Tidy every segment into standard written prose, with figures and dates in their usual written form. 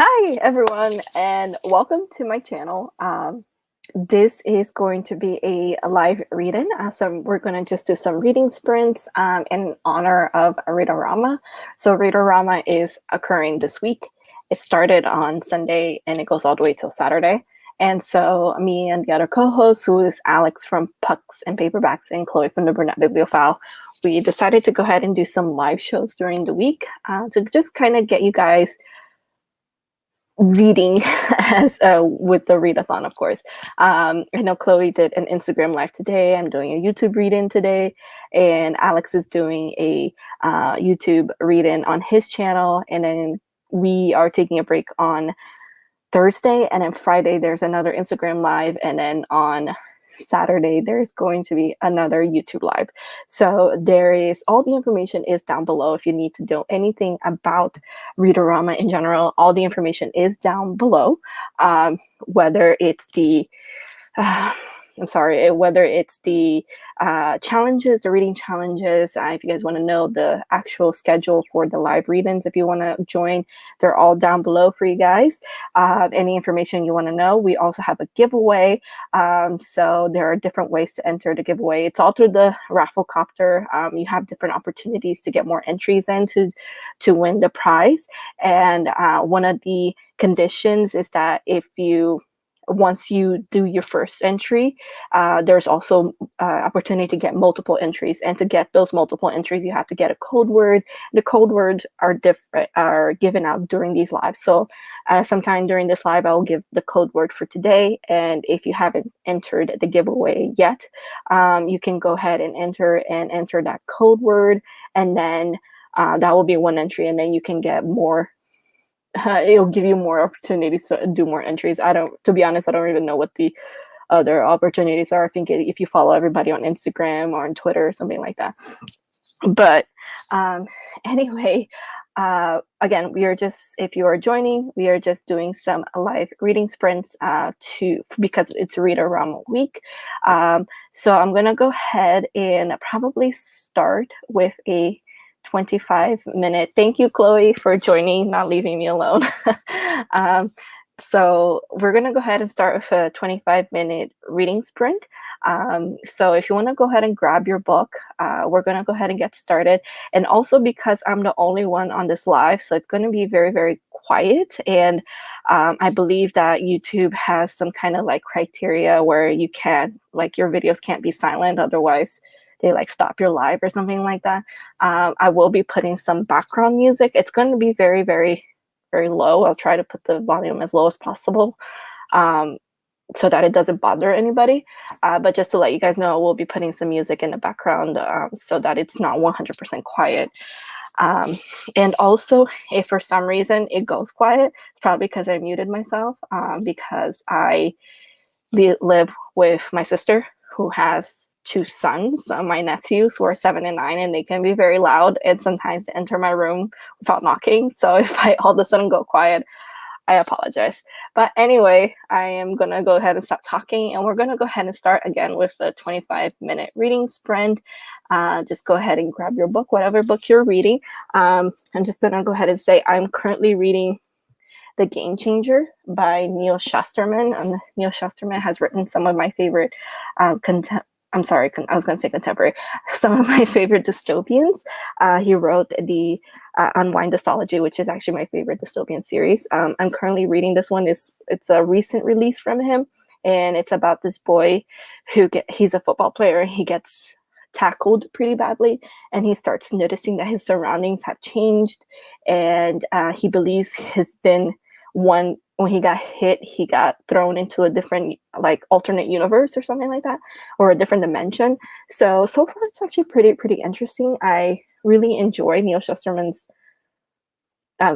Hi everyone and welcome to my channel. This is going to be a live reading. We're going to just do some reading sprints in honor of Read-O-Rama. So Read-O-Rama is occurring this week. It started on Sunday and it goes all the way till Saturday. And so me and the other co-host, who is Alex from Pucksandpaperbacks and Chloe from the BrunetteBibliophile, we decided to go ahead and do some live shows during the week to just kind of get you guys reading as with the readathon, of course. I know Chloe did an Instagram live today. I'm doing a YouTube read-in today, and Alex is doing a YouTube read-in on his channel, and then we are taking a break on Thursday, and then Friday there's another Instagram live, and then on Saturday there's going to be another YouTube live. So there is, all the information is down below. If you need to know anything about Read-O-Rama in general, all the information is down below. Whether it's the whether it's the challenges, the reading challenges, if you guys want to know the actual schedule for the live readings, if you want to join, they're all down below for you guys. Any information you want to know. We also have a giveaway. So there are different ways to enter the giveaway. It's all through the Rafflecopter. You have different opportunities to get more entries in to win the prize. And one of the conditions is that once you do your first entry, there's also opportunity to get multiple entries. And to get those multiple entries, you have to get a code word. The code words are given out during these lives. So sometime during this live, I will give the code word for today. And if you haven't entered the giveaway yet, you can go ahead and enter that code word. And then that will be one entry. And then you can get more. It'll give you more opportunities to do more entries. To be honest, I don't even know what the other opportunities are. I think if you follow everybody on Instagram or on Twitter or something like that. But anyway, again, if you are joining, we are just doing some live reading sprints because it's Read-O-Rama week. So I'm gonna go ahead and probably start with a 25-minute. Thank you, Chloe, for joining, not leaving me alone. So we're going to go ahead and start with a 25-minute reading sprint. So if you want to go ahead and grab your book, we're going to go ahead and get started. And also because I'm the only one on this live, so it's going to be very, very quiet. And I believe that YouTube has some kind of like criteria where you can't, like your videos can't be silent, otherwise they like stop your live or something like that. I will be putting some background music. It's going to be very, very, very low. I'll try to put the volume as low as possible so that it doesn't bother anybody. But just to let you guys know, we'll be putting some music in the background so that it's not 100% quiet. And also, if for some reason it goes quiet, it's probably because I muted myself because I live with my sister who has two sons, my nephews, who are 7 and 9, and they can be very loud and sometimes they enter my room without knocking. So if I all of a sudden go quiet, I apologize. But anyway, I am going to go ahead and stop talking, and we're going to go ahead and start again with the 25-minute reading sprint. Just go ahead and grab your book, whatever book you're reading. I'm just going to go ahead and say I'm currently reading The Game Changer by Neil Shusterman. And Neil Shusterman has written some of my favorite contemporary. Some of my favorite dystopians. He wrote the Unwind Dystology, which is actually my favorite dystopian series. I'm currently reading this one. It's a recent release from him, and it's about this boy he's a football player. He gets tackled pretty badly, and he starts noticing that his surroundings have changed, and he believes when he got hit, he got thrown into a different, like, alternate universe or something like that, or a different dimension. So far it's actually pretty interesting. I really enjoy Neil Shusterman's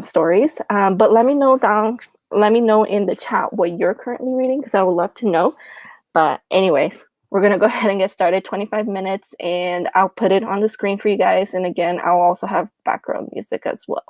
stories. But let me know in the chat what you're currently reading, because I would love to know. But anyways, we're gonna go ahead and get started. 25 minutes, and I'll put it on the screen for you guys. And again, I'll also have background music as well.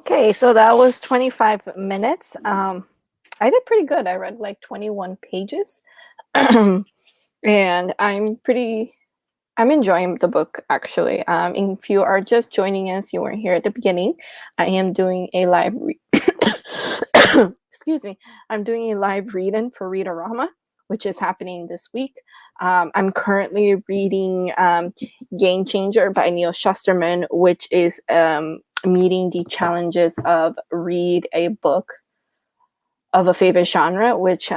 Okay, so that was 25 minutes. I did pretty good. I read like 21 pages. And I'm enjoying the book actually. If you are just joining us, you weren't here at the beginning. I am doing a live excuse me. I'm doing a live read-in for Read-O-Rama, which is happening this week. I'm currently reading Game Changer by Neil Shusterman, which is meeting the challenges of read a book of a favorite genre, which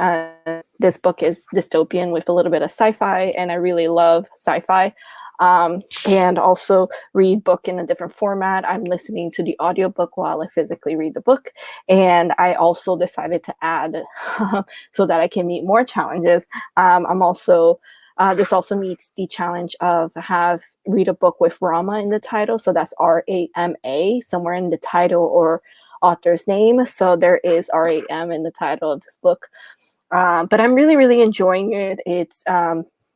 this book is dystopian with a little bit of sci-fi, and I really love sci-fi. And also read book in a different format. I'm listening to the audiobook while I physically read the book. And I also decided to add, so that I can meet more challenges, I'm also, this also meets the challenge of read a book with Rama in the title. So that's R-A-M-A somewhere in the title or author's name. So there is R-A-M in the title of this book. But I'm really, really enjoying it. It's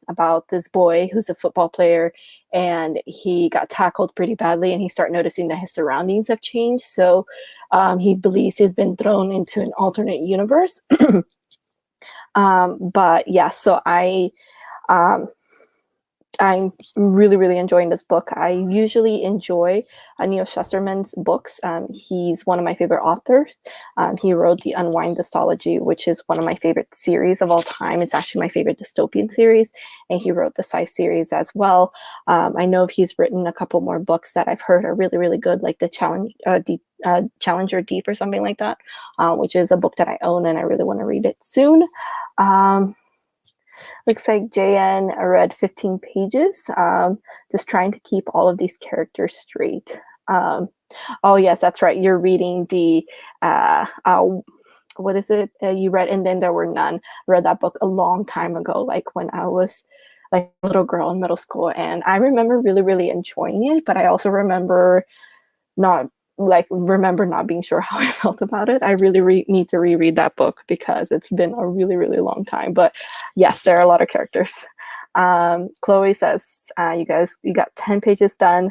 about this boy who's a football player, and he got tackled pretty badly, and he started noticing that his surroundings have changed. So he believes he's been thrown into an alternate universe. But yeah, so I'm really, really enjoying this book. I usually enjoy Neil Shusterman's books. He's one of my favorite authors. He wrote the Unwind Dystology, which is one of my favorite series of all time. It's actually my favorite dystopian series. And he wrote the Scythe series as well. I know he's written a couple more books that I've heard are really, really good, like the Challenger Deep or something like that, which is a book that I own and I really want to read it soon. Looks like JN read 15 pages, just trying to keep all of these characters straight. Oh, yes, that's right. You're reading the, what is it? You read And Then There Were None. I read that book a long time ago, like when I was like a little girl in middle school. And I remember really, really enjoying it, but I also remember not being sure how I felt about it. I really need to reread that book because it's been a really, really long time. But yes, there are a lot of characters. Chloe says, you got 10 pages done.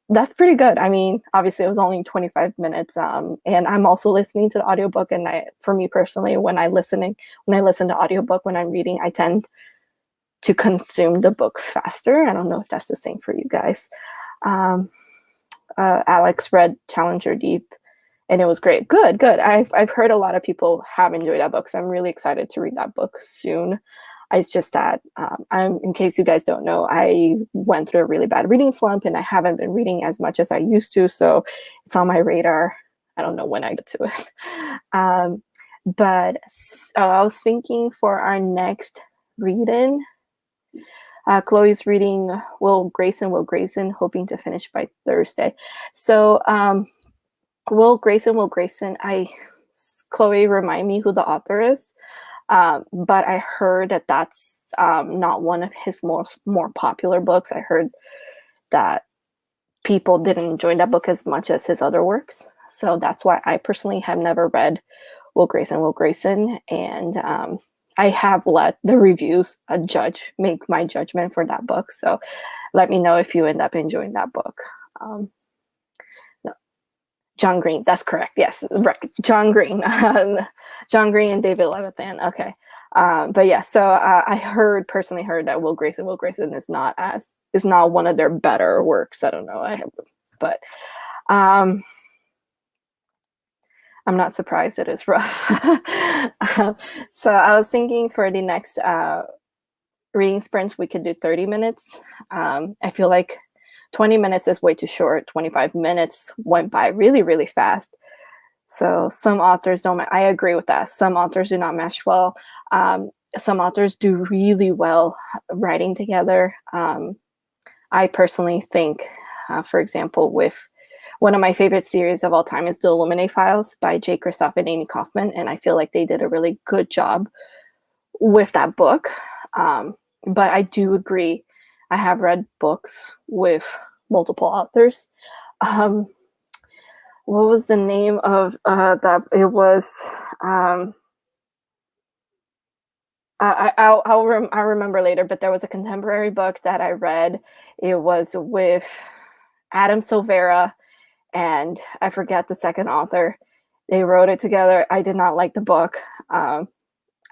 That's pretty good. I mean, obviously it was only 25 minutes. And I'm also listening to the audiobook. And for me personally, when I listen to audiobook, when I'm reading, I tend to consume the book faster. I don't know if that's the same for you guys. Alex read Challenger Deep, and it was great. Good. I've heard a lot of people have enjoyed that book, so I'm really excited to read that book soon. It's just that, in case you guys don't know, I went through a really bad reading slump, and I haven't been reading as much as I used to, so it's on my radar. I don't know when I get to it. But I was thinking for our next read-in, Chloe's reading Will Grayson, hoping to finish by Thursday. So Will Grayson, Chloe, remind me who the author is. But I heard that that's not one of his more popular books. I heard that people didn't enjoy that book as much as his other works. So that's why I personally have never read Will Grayson, and I have let the reviews make my judgment for that book. So let me know if you end up enjoying that book. No. John Green, that's correct. Yes, right. John Green. John Green and David Levithan. Okay. But yeah, so I personally heard that Will Grayson is not one of their better works. I don't know. But I'm not surprised it is rough. So I was thinking for the next reading sprints, we could do 30 minutes. I feel like 20 minutes is way too short. 25 minutes went by really, really fast. So some authors don't, I agree with that. Some authors do not mesh well. Some authors do really well writing together. I personally think, for example, with one of my favorite series of all time is The Illuminate Files by Jay Kristoff and Amy Kaufman. And I feel like they did a really good job with that book. But I do agree. I have read books with multiple authors. What was the name of that? It was, I'll remember later, but there was a contemporary book that I read. It was with Adam Silvera and I forget the second author. They wrote it together. I did not like the book.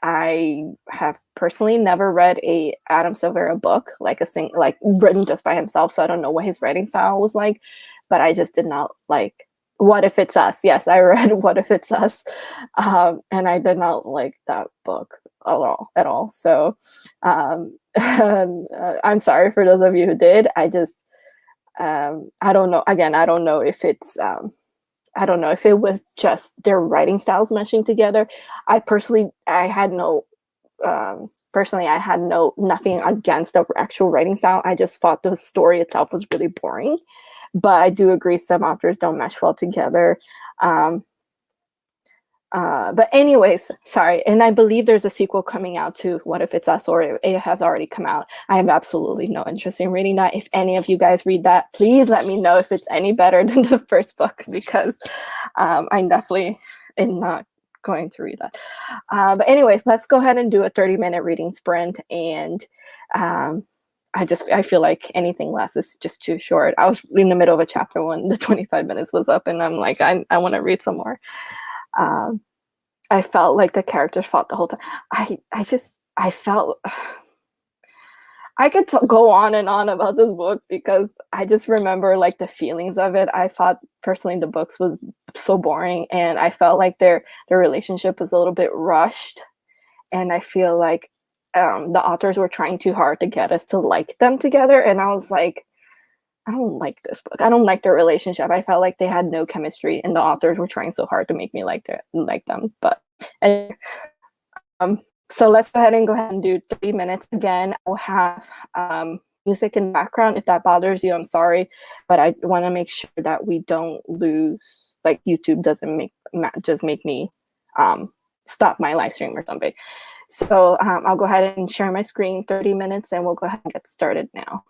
I have personally never read a Adam Silvera book, like like written just by himself, so I don't know what his writing style was like, but I just did not like What If It's Us. Yes, I read What If It's Us, and I did not like that book at all. So I'm sorry for those of you who did. I just I don't know. Again, I don't know if it's I don't know if it was just their writing styles meshing together. I had no personally, I had nothing against the actual writing style. I just thought the story itself was really boring. But I do agree some authors don't mesh well together. But anyways, sorry. And I believe there's a sequel coming out to What If It's Us, or it has already come out. I have absolutely no interest in reading that. If any of you guys read that, please let me know if it's any better than the first book, because I definitely am not going to read that. But anyways, let's go ahead and do a 30-minute reading sprint. And I feel like anything less is just too short. I was in the middle of a chapter when the 25 minutes was up, and I'm like, I want to read some more. I felt like the characters fought the whole time. I felt I could go on and on about this book, because I just remember like the feelings of it. I thought personally the books was so boring, and I felt like their relationship was a little bit rushed, and I feel like the authors were trying too hard to get us to like them together, and I was like, I don't like this book. I don't like their relationship. I felt like they had no chemistry, and the authors were trying so hard to make me like them. But anyway, so let's go ahead and do 30 minutes. Again, I'll have music in the background. If that bothers you, I'm sorry, but I want to make sure that we don't lose, like YouTube doesn't just make me stop my live stream or something. So I'll go ahead and share my screen, 30 minutes, and we'll go ahead and get started now.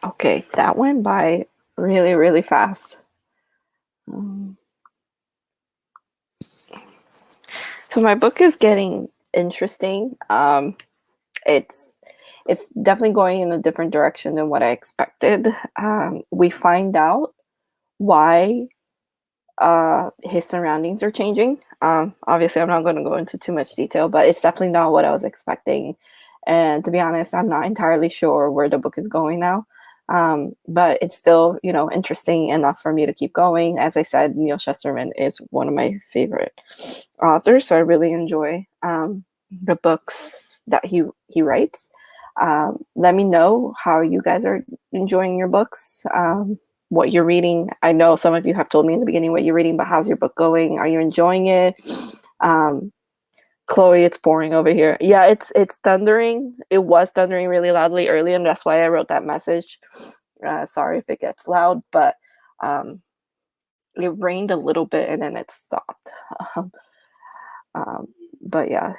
Okay, that went by really, really fast. Um, so my book is getting interesting. It's it's definitely going in a different direction than what I expected. We find out why his surroundings are changing. Obviously, I'm not going to go into too much detail, but it's definitely not what I was expecting. And to be honest, I'm not entirely sure where the book is going now. But it's still, interesting enough for me to keep going. As I said, Neil Chesterman is one of my favorite authors, so I really enjoy the books that he writes. Let me know how you guys are enjoying your books. what you're reading. I know some of you have told me in the beginning what you're reading, but how's your book going? Are you enjoying it? Chloe, it's pouring over here. Yeah, it's thundering. It was thundering really loudly earlier, and that's why I wrote that message. Sorry if it gets loud, but it rained a little bit and then it stopped. But yeah,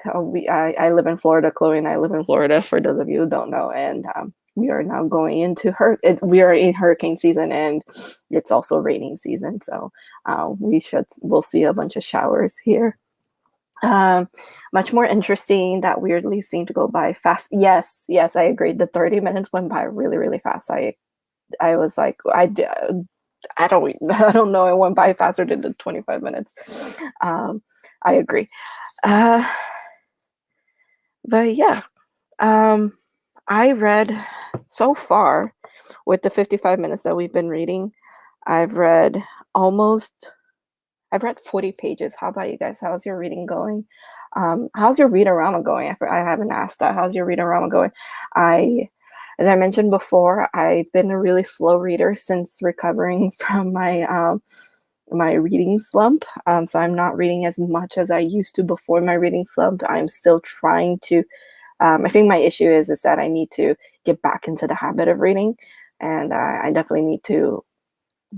I live in Florida. Chloe and I live in Florida, for those of you who don't know, and we are now going into we are in hurricane season, and it's also raining season, so we'll see a bunch of showers here. Much more interesting. That weirdly seemed to go by fast. Yes, I agree. The 30 minutes went by really, really fast. I was like, I don't know. It went by faster than the 25 minutes. I agree. But yeah, I read so far with the 55 minutes that we've been reading. I've read 40 pages. How about you guys? How's your reading going? How's your Read-O-Rama going? I haven't asked that. How's your Read-O-Rama going? As I mentioned before, I've been a really slow reader since recovering from my reading slump. So I'm not reading as much as I used to before my reading slump. I'm still trying to. I think my issue is that I need to get back into the habit of reading, and I definitely need to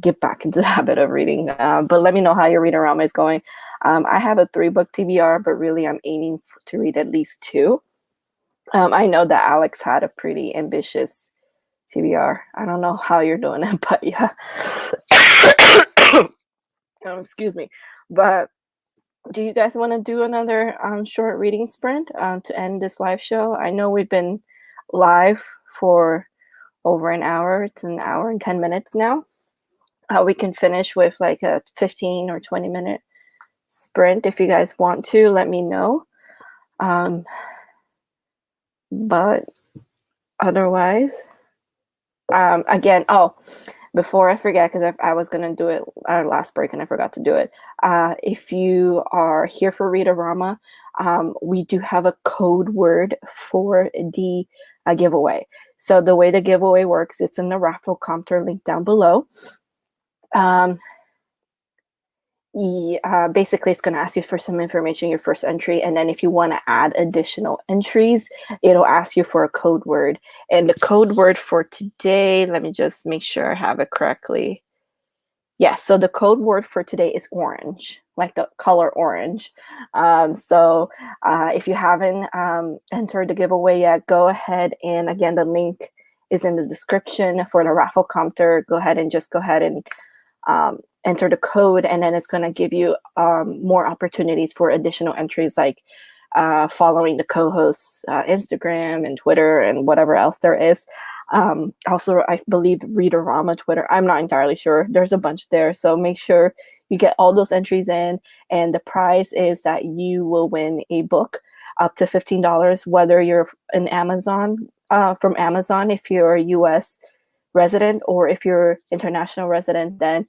get back into the habit of reading. But let me know how your Read-O-Rama is going. I have a 3-book TBR, but really I'm aiming to read at least 2. I know that Alex had a pretty ambitious TBR. I don't know how you're doing it, but yeah. Excuse me. But do you guys want to do another short reading sprint to end this live show? I know we've been live for over an hour. It's an hour and 10 minutes now. We can finish with like a 15 or 20 minute sprint. If you guys want to, let me know. But otherwise, again, before I forget, because I was going to do it our last break and I forgot to do it. If you are here for Read-O-Rama, we do have a code word for the giveaway. So the way the giveaway works is in the raffle compter link down below. Basically, it's going to ask you for some information, your first entry, and then if you want to add additional entries, it'll ask you for a code word. And the code word for today, let me just make sure I have it correctly. Yes, so the code word for today is orange, like the color orange. So if you haven't entered the giveaway yet, go ahead, and again, the link is in the description for the raffle compter. Go ahead and enter the code, and then it's going to give you more opportunities for additional entries, like following the co-host's Instagram and Twitter and whatever else there is. Also, I believe Read-O-Rama Twitter. I'm not entirely sure. There's a bunch there. So make sure you get all those entries in. And the prize is that you will win a book up to $15, whether you're in Amazon, from Amazon, if you're a US resident, or if you're international resident, then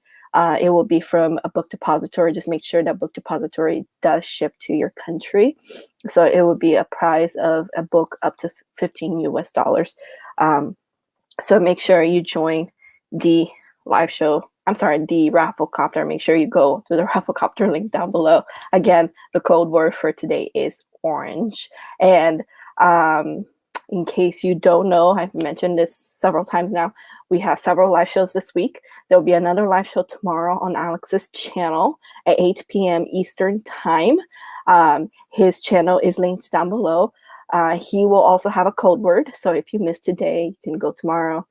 it will be from a book depository. Just make sure that book depository does ship to your country. So it would be a prize of a book up to $15 US. So make sure you join the live show. I'm sorry, the raffle copter. Make sure you go to the raffle copter link down below. Again, the code word for today is orange. And in case you don't know, I've mentioned this several times now, we have several live shows this week. There'll be another live show tomorrow on Alex's channel at 8 p.m. Eastern time. His channel is linked down below. He will also have a code word. So if you missed today, you can go tomorrow,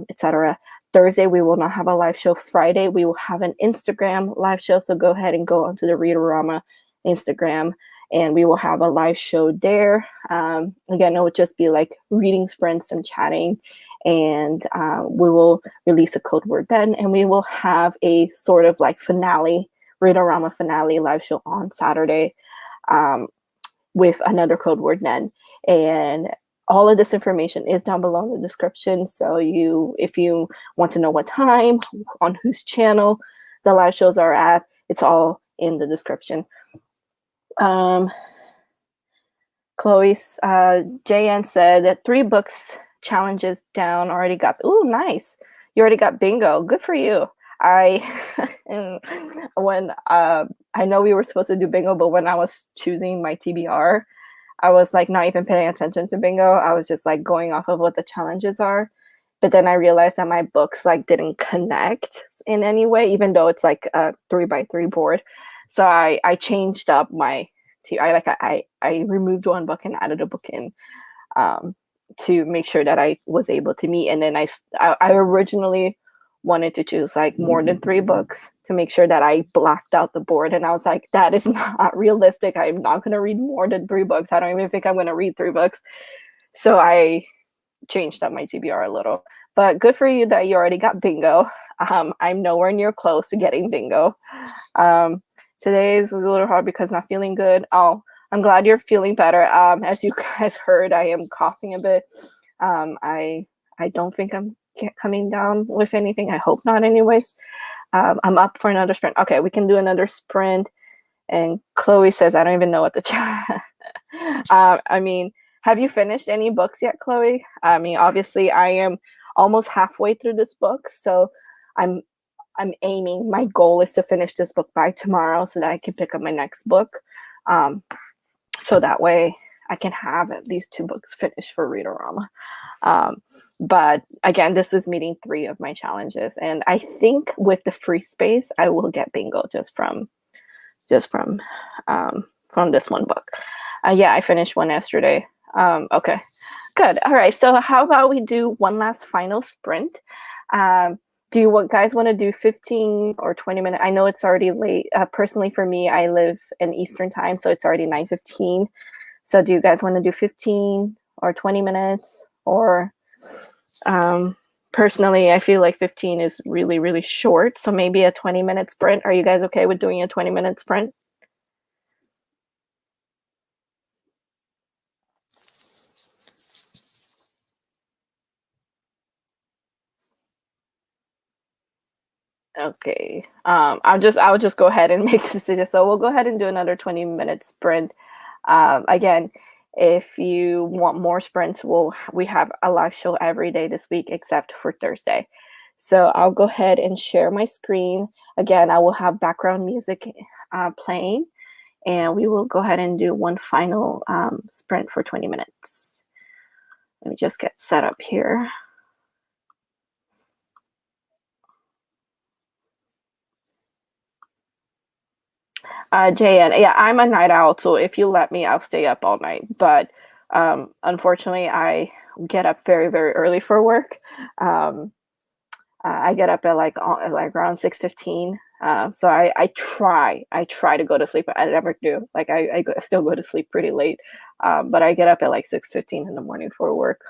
etc. Thursday, we will not have a live show. Friday, we will have an Instagram live show. So go ahead and go onto the Read-O-Rama Instagram, and we will have a live show there. Again, it would just be like reading sprints and chatting. And we will release a code word then, and we will have a sort of like finale, Read-O-Rama finale live show on Saturday with another code word then. And all of this information is down below in the description. So if you want to know what time, on whose channel the live shows are at, it's all in the description. Chloe's JN said that 3 books challenges down already got. Ooh, nice. You already got bingo. Good for you. I when I know we were supposed to do bingo, but when I was choosing my TBR, I was like not even paying attention to bingo. I was just like going off of what the challenges are. But then I realized that my books like didn't connect in any way, even though it's like a 3x3 board. So I changed up my I removed one book and added a book in, um, to make sure that I was able to meet. And then I originally wanted to choose like more than 3 books to make sure that I blacked out the board. And I was like, that is not realistic. I'm not going to read more than 3 books. I don't even think I'm going to read 3 books. So I changed up my TBR a little. But good for you that you already got bingo. I'm nowhere near close to getting bingo. Today is a little hard because not feeling good. Oh, I'm glad you're feeling better. As you guys heard, I am coughing a bit. I don't think I'm coming down with anything. I hope not anyways. I'm up for another sprint. Okay, we can do another sprint. And Chloe says, I don't even know what the chat. I mean, have you finished any books yet, Chloe? I mean, obviously I am almost halfway through this book. So I'm aiming, my goal is to finish this book by tomorrow so that I can pick up my next book. So that way I can have at least 2 books finished for Read-O-Rama. But again, this is meeting 3 of my challenges. And I think with the free space, I will get bingo just from this one book. Yeah, I finished one yesterday. Okay, good. All right, so how about we do one last final sprint? Do you guys want to do 15 or 20 minutes? I know it's already late. Personally, for me, I live in Eastern time, so it's already 9:15. So do you guys want to do 15 or 20 minutes? Or personally, I feel like 15 is really, really short. So maybe a 20-minute sprint. Are you guys okay with doing a 20-minute sprint? Okay. I'll just go ahead and make the decision. So we'll go ahead and do another 20-minute sprint. Again, if you want more sprints, we have a live show every day this week except for Thursday. So I'll go ahead and share my screen. Again, I will have background music playing, and we will go ahead and do one final sprint for 20 minutes. Let me just get set up here. JN, yeah, I'm a night owl, so if you let me, I'll stay up all night. But unfortunately, I get up very, very early for work. I get up at like around 6:15. So I try to go to sleep, but I never do. Like I still go to sleep pretty late. But I get up at like 6:15 in the morning for work.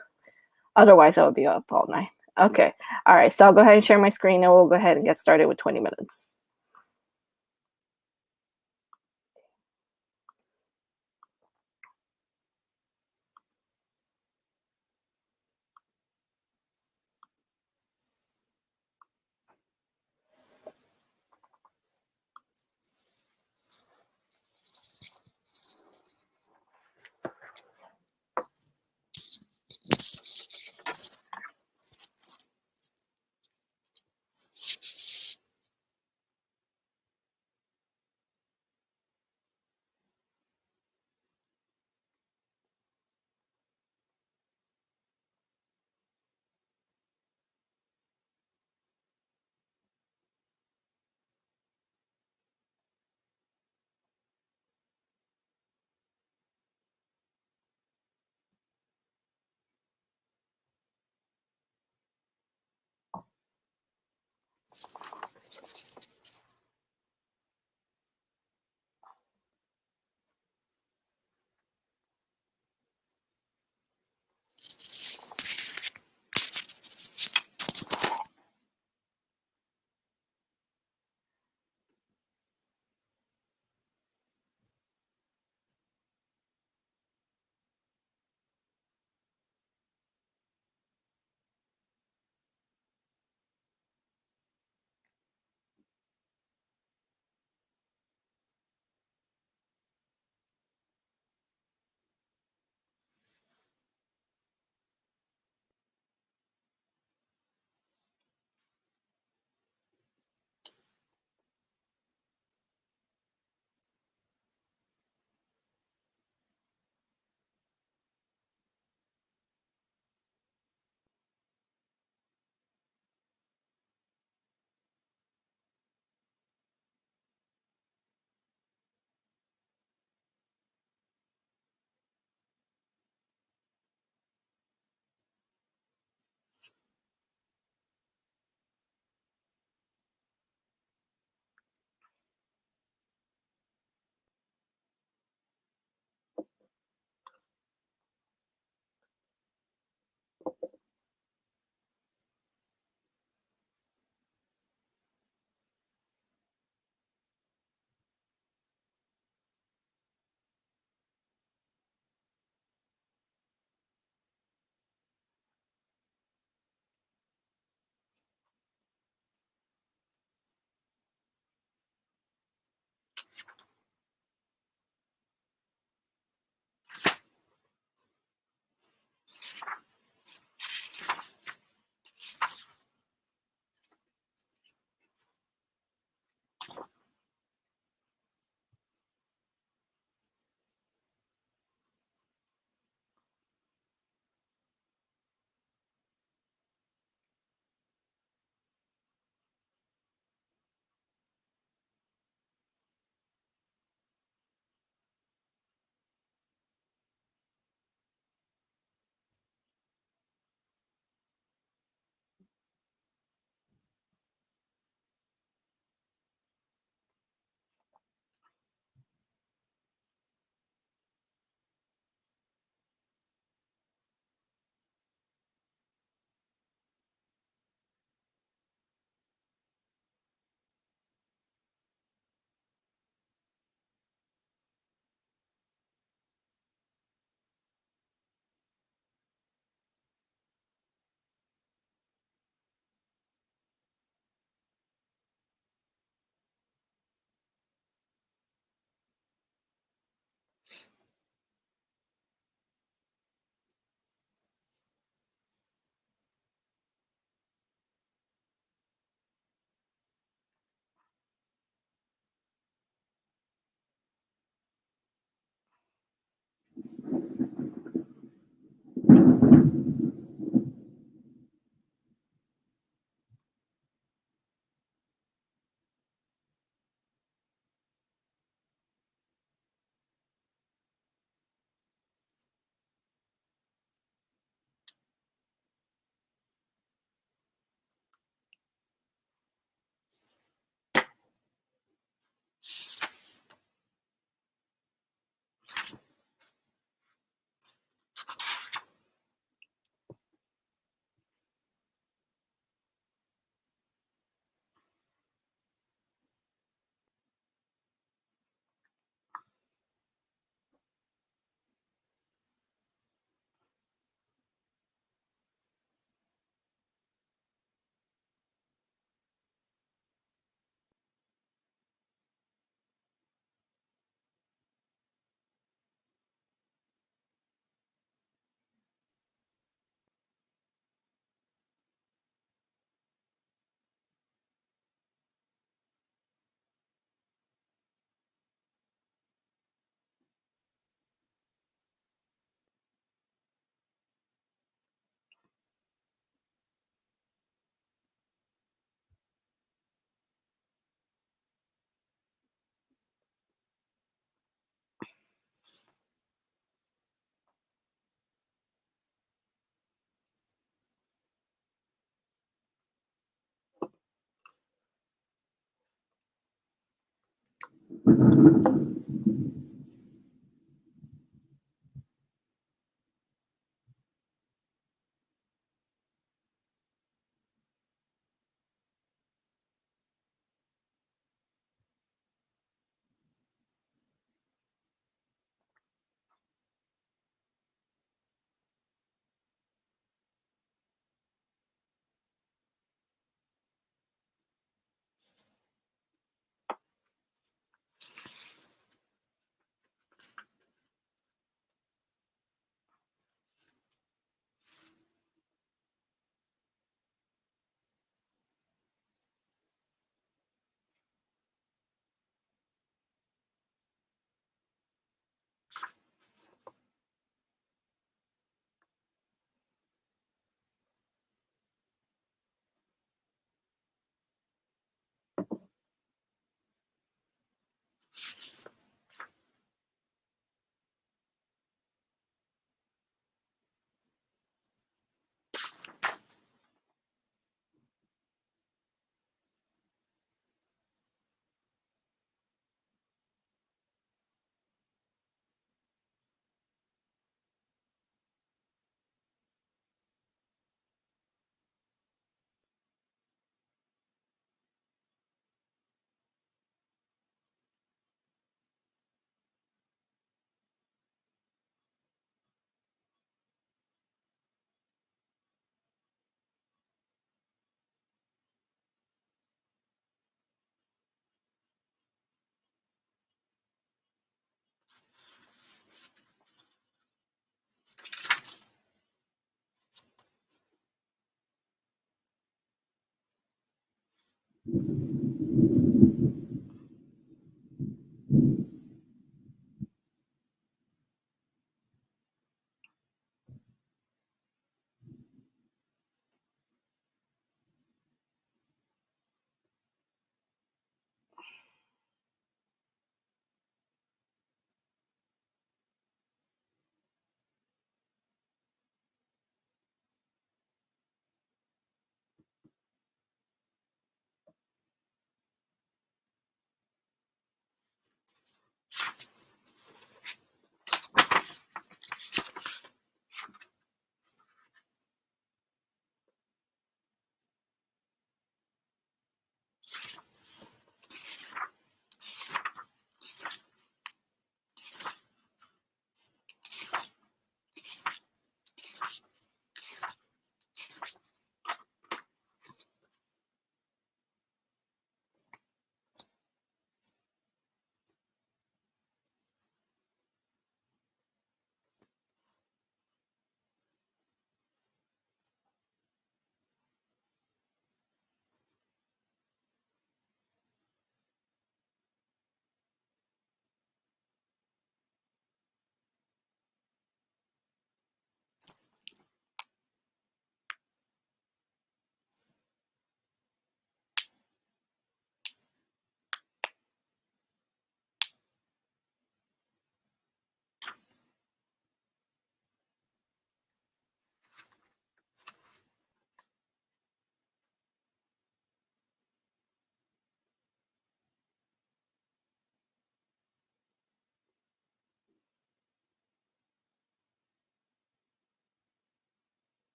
Otherwise, I would be up all night. Okay. All right. So I'll go ahead and share my screen, and we'll go ahead and get started with 20 minutes.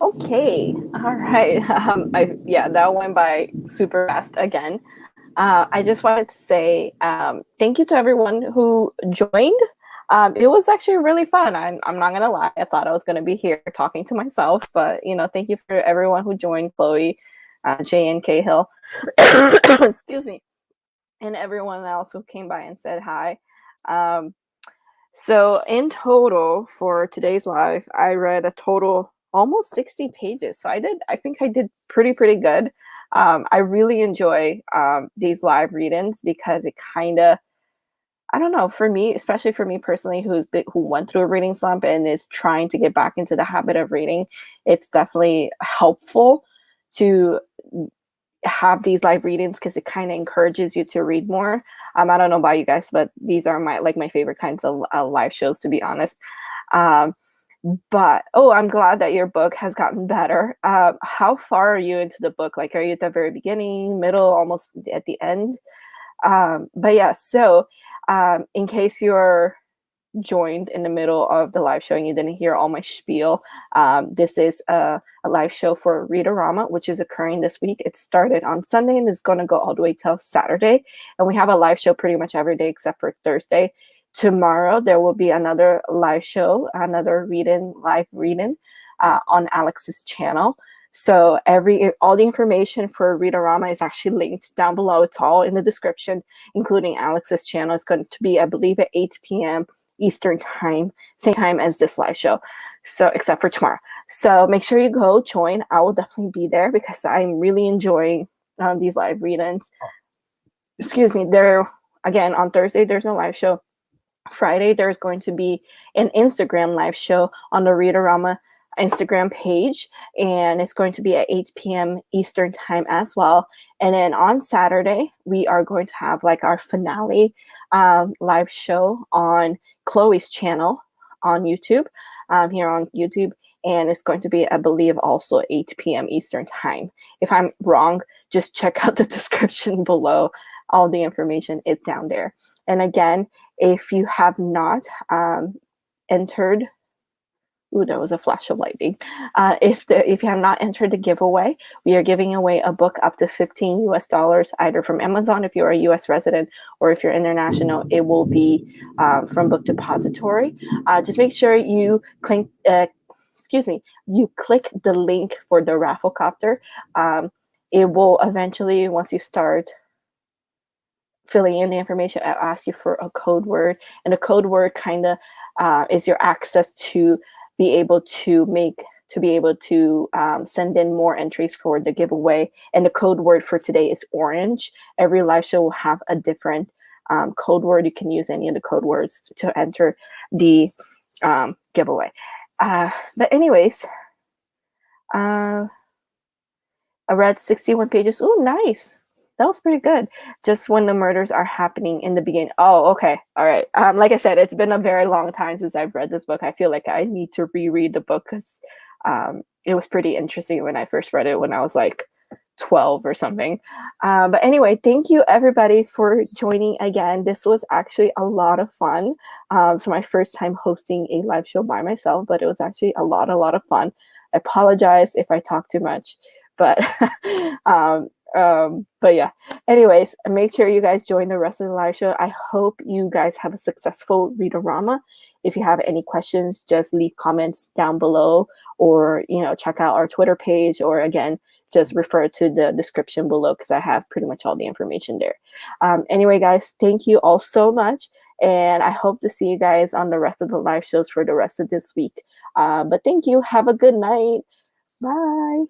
Okay, all right. Yeah, that went by super fast again. I just wanted to say thank you to everyone who joined. It was actually really fun. I'm not gonna lie. I thought I was gonna be here talking to myself, but thank you for everyone who joined. Chloe, Jay, and Cahill. Excuse me, and everyone else who came by and said hi. Um, so in total for today's live, I read a total almost 60 pages. So I think I did pretty good. I really enjoy these live read-ins because it kind of, I don't know, for me, especially for me personally, who went through a reading slump and is trying to get back into the habit of reading, it's definitely helpful to have these live readings because it kind of encourages you to read more. I don't know about you guys, but these are my favorite kinds of live shows, to be honest. Um, but I'm glad that your book has gotten better. How far are you into the book? Like, are you at the very beginning, middle, almost at the end? But yeah, so in case you're joined in the middle of the live show and you didn't hear all my spiel, this is a live show for Read-O-Rama, which is occurring this week. It started on Sunday and is going to go all the way till Saturday. And we have a live show pretty much every day except for Thursday. Tomorrow, there will be another live show, another live read-in on Alex's channel. So all the information for Read-O-Rama is actually linked down below. It's all in the description, including Alex's channel. It's going to be, I believe, at 8 p.m. Eastern time, same time as this live show. So except for tomorrow. So make sure you go join. I will definitely be there because I'm really enjoying these live read-ins. Excuse me. Again, on Thursday, there's no live show. Friday, there's going to be an Instagram live show on the Read-O-Rama Instagram page, and it's going to be at 8 p.m. Eastern time as well. And then on Saturday, we are going to have like our finale live show on Chloe's channel on YouTube, here on YouTube. And it's going to be, I believe, also 8 p.m. Eastern time. If I'm wrong, just check out the description below. All the information is down there. And again, if you have not entered, that was a flash of lightning. If you have not entered the giveaway, we are giving away a book up to $15 US, either from Amazon if you're a US resident, or if you're international, it will be from Book Depository. Just make sure you click the link for the raffle copter. It will eventually, once you start filling in the information, I'll ask you for a code word, and the code word kind of is your access to be able to send in more entries for the giveaway. And the code word for today is orange. Every live show will have a different code word. You can use any of the code words to enter the giveaway. But anyways, I read 61 pages. Oh, nice. That was pretty good. Just when the murders are happening in the beginning. Oh, okay. All right. Like I said, it's been a very long time since I've read this book. I feel like I need to reread the book because it was pretty interesting when I first read it when I was like 12 or something. But anyway, thank you everybody for joining again. This was actually a lot of fun. So my first time hosting a live show by myself, but it was actually a lot of fun. I apologize if I talk too much, but but yeah, anyways, make sure you guys join the rest of the live show. I hope you guys have a successful Read-O-Rama. If you have any questions, just leave comments down below, or check out our Twitter page, or again, just refer to the description below because I have pretty much all the information there. Anyway, guys, thank you all so much, and I hope to see you guys on the rest of the live shows for the rest of this week. But thank you. Have a good night. Bye.